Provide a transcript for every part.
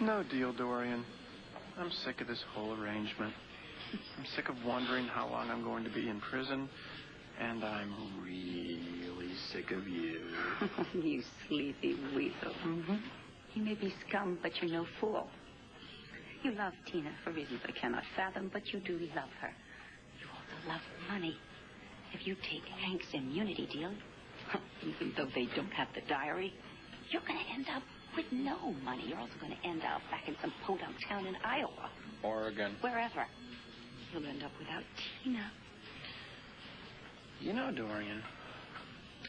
No deal, Dorian. I'm sick of this whole arrangement. I'm sick of wondering how long I'm going to be in prison, and I'm really sick of you. You sleepy weasel. Mm-hmm. You may be scum, but you're no fool. You love Tina for reasons I cannot fathom, but you do love her. You also love money. If you take Hank's immunity deal, even though they don't have the diary, you're going to end up with no money. You're also going to end up back in some podunk town in Iowa. Oregon. Wherever. You'll end up without Tina. You know, Dorian,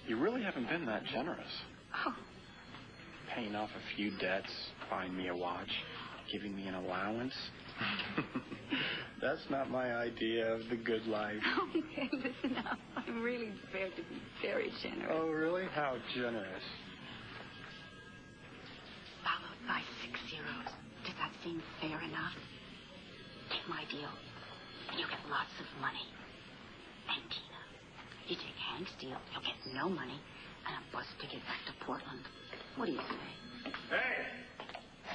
you really haven't been that generous. Oh. Paying off a few debts, buying me a watch, giving me an allowance. That's not my idea of the good life. Okay, listen up. I'm really prepared to be very generous. Oh, really? How generous? Followed by 6 zeros. Does that seem fair enough? Take my deal, and you'll get lots of money. And Tina. You take Hank's deal, you'll get no money, and a bus ticket back to Portland. What do you say? Hey!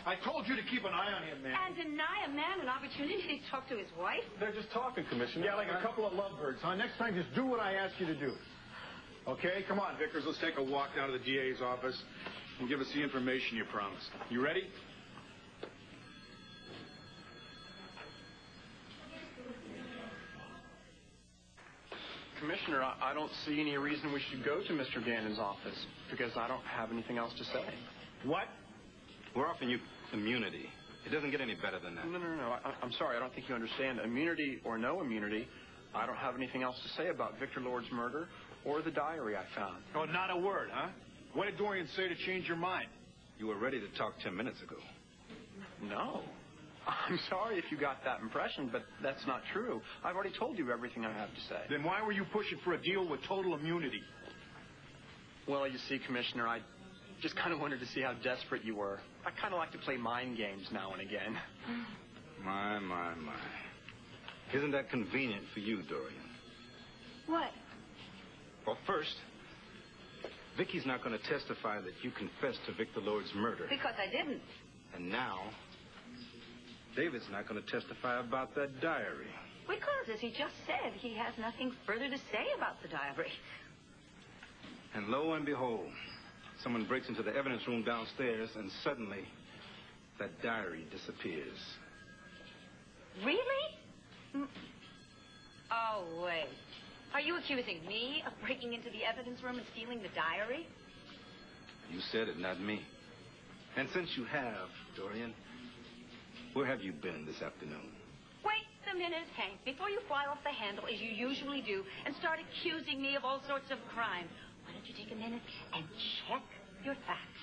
I told you to keep an eye on him, man. And deny a man an opportunity to talk to his wife? They're just talking, Commissioner. Yeah, like a couple of lovebirds, huh? Next time, just do what I ask you to do. Okay? Come on, Vickers. Let's take a walk down to the DA's office and give us the information you promised. You ready? Commissioner, I don't see any reason we should go to Mr. Gannon's office because I don't have anything else to say. What? We're offering you immunity. It doesn't get any better than that. No. I'm sorry. I don't think you understand. Immunity or no immunity, I don't have anything else to say about Victor Lord's murder or the diary I found. Oh, not a word, huh? What did Dorian say to change your mind? You were ready to talk 10 minutes ago. No. I'm sorry if you got that impression, but that's not true. I've already told you everything I have to say. Then why were you pushing for a deal with total immunity? Well, you see, Commissioner, I just kind of wanted to see how desperate you were. I kind of like to play mind games now and again. My. Isn't that convenient for you, Dorian? What? Well, first, Vicky's not going to testify that you confessed to Victor Lord's murder. Because I didn't. And now, David's not going to testify about that diary. Because, as he just said, he has nothing further to say about the diary. And lo and behold, someone breaks into the evidence room downstairs, and suddenly, that diary disappears. Really? Oh, wait. Are you accusing me of breaking into the evidence room and stealing the diary? You said it, not me. And since you have, Dorian, where have you been this afternoon? Wait a minute, Hank. Before you fly off the handle, as you usually do, and start accusing me of all sorts of crime, why don't you take a minute and check your facts?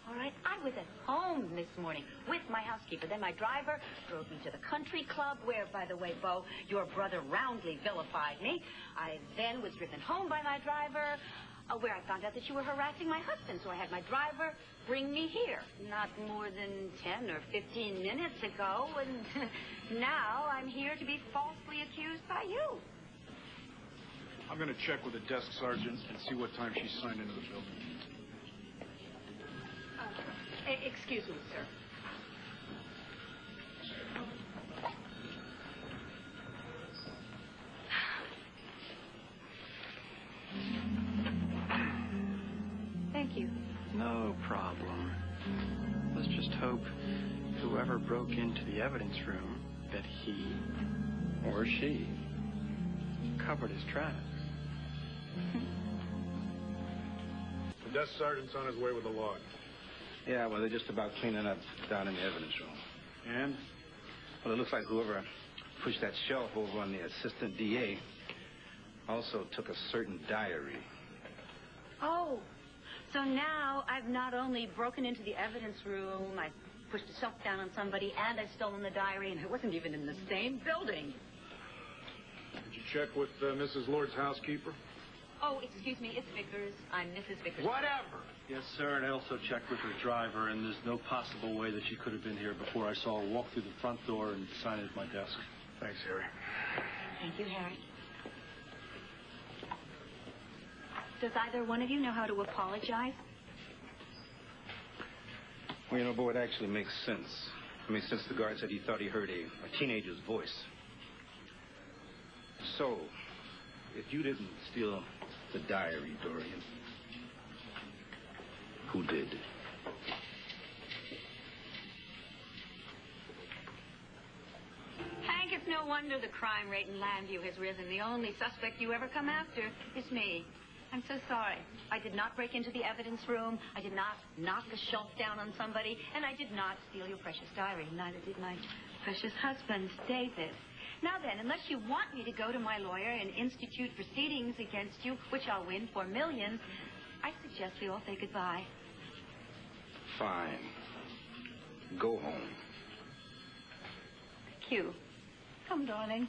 All right? I was at home this morning with my housekeeper. Then my driver drove me to the country club where, by the way, Bo, your brother roundly vilified me. I then was driven home by my driver, where I found out that you were harassing my husband. So I had my driver bring me here not more than 10 or 15 minutes ago. And now I'm here to be falsely accused by you. I'm going to check with the desk sergeant and see what time she signed into the building. Excuse me, sir. Thank you. No problem. Let's just hope whoever broke into the evidence room, that he or she covered his tracks. The desk sergeant's on his way with the log. Yeah, well, they're just about cleaning up down in the evidence room. And? Well, it looks like whoever pushed that shelf over on the assistant DA also took a certain diary. Oh, so now I've not only broken into the evidence room, I pushed a shelf down on somebody, and I've stolen the diary, and I wasn't even in the same building. Did you check with Mrs. Lord's housekeeper? Oh, excuse me, it's Vickers. I'm Mrs. Vickers. Whatever! Yes, sir, and I also checked with her driver, and there's no possible way that she could have been here before I saw her walk through the front door and sign at my desk. Thanks, Harry. Thank you, Harry. Does either one of you know how to apologize? Well, you know, boy, it actually makes sense. I mean, since the guard said he thought he heard a teenager's voice. So, if you didn't steal the diary, Dorian, who did? Hank, it's no wonder the crime rate in Landview has risen. The only suspect you ever come after is me. I'm so sorry. I did not break into the evidence room. I did not knock a shelf down on somebody. And I did not steal your precious diary. Neither did my precious husband, David. Now then, unless you want me to go to my lawyer and institute proceedings against you, which I'll win for millions, I suggest we all say goodbye. Fine. Go home. Q. Come, darling.